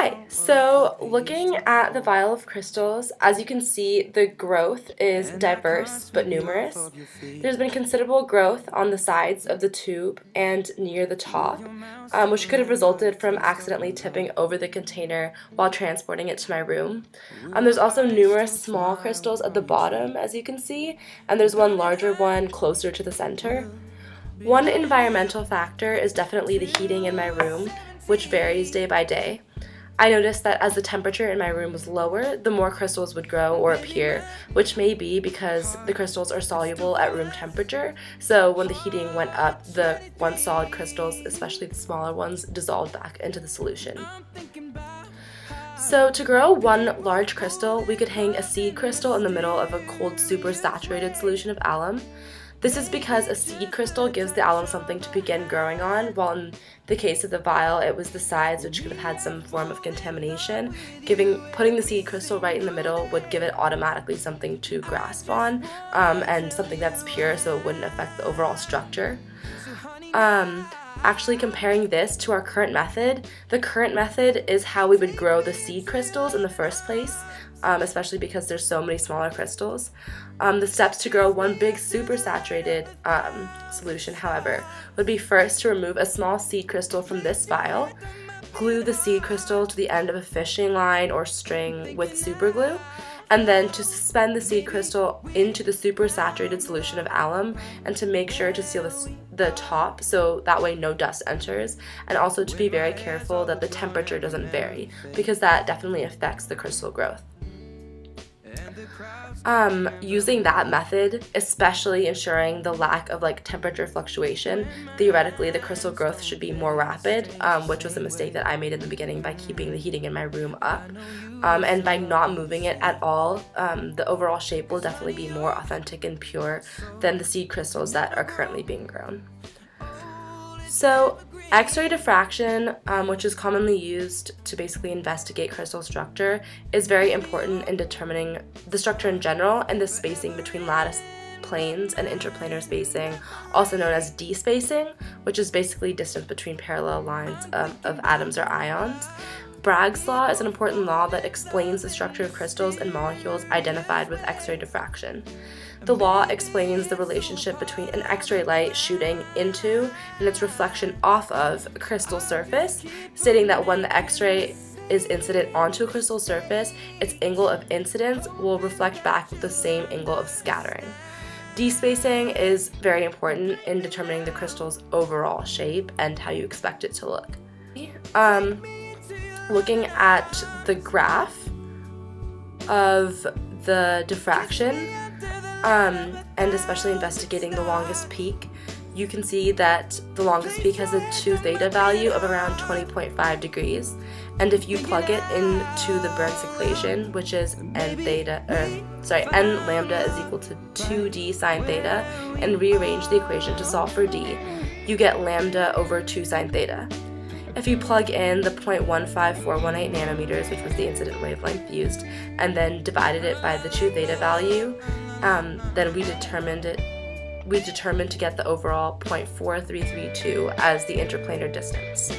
Hi, so looking at the vial of crystals, as you can see, the growth is diverse but numerous. There's been considerable growth on the sides of the tube and near the top, which could have resulted from accidentally tipping over the container while transporting it to my room. There's also numerous small crystals at the bottom, as you can see, and there's one larger one closer to the center. One environmental factor is definitely the heating in my room, which varies day by day. I noticed that as the temperature in my room was lower, the more crystals would grow or appear, which may be because the crystals are soluble at room temperature, so when the heating went up, the once solid crystals, especially the smaller ones, dissolved back into the solution. So to grow one large crystal, we could hang a seed crystal in the middle of a cold supersaturated solution of alum. This is because a seed crystal gives the alum something to begin growing on, while in the case of the vial, it was the sides, which could have had some form of contamination. Putting the seed crystal right in the middle would give it automatically something to grasp on, and something that's pure, so it wouldn't affect the overall structure. Actually comparing this to our current method, the current method is how we would grow the seed crystals in the first place, especially because there's so many smaller crystals. The steps to grow one big supersaturated solution, however, would be first to remove a small seed crystal from this vial, glue the seed crystal to the end of a fishing line or string with super glue, and then to suspend the seed crystal into the supersaturated solution of alum and to make sure to seal the top so that way no dust enters, and also to be very careful that the temperature doesn't vary because that definitely affects the crystal growth. Using that method, especially ensuring the lack of temperature fluctuation, theoretically the crystal growth should be more rapid, which was a mistake that I made in the beginning by keeping the heating in my room up. And by not moving it at all, the overall shape will definitely be more authentic and pure than the seed crystals that are currently being grown. So, X-ray diffraction, which is commonly used to basically investigate crystal structure, is very important in determining the structure in general and the spacing between lattice planes and interplanar spacing, also known as D-spacing, which is basically distance between parallel lines of atoms or ions. Bragg's law is an important law that explains the structure of crystals and molecules identified with X-ray diffraction. The law explains the relationship between an X-ray light shooting into and its reflection off of a crystal surface, stating that when the X-ray is incident onto a crystal surface, its angle of incidence will reflect back with the same angle of scattering. D-spacing is very important in determining the crystal's overall shape and how you expect it to look. Looking at the graph of the diffraction, and especially investigating the longest peak, you can see that the longest peak has a 2 theta value of around 20.5 degrees, and if you plug it into the Bernoulli's equation, which is n lambda is equal to 2d sine theta, and rearrange the equation to solve for d, you get lambda over 2 sine theta. If you plug in the 0.15418 nanometers, which was the incident wavelength used, and then divided it by the 2 theta value, then we determined to get the overall 0.4332 as the interplanar distance.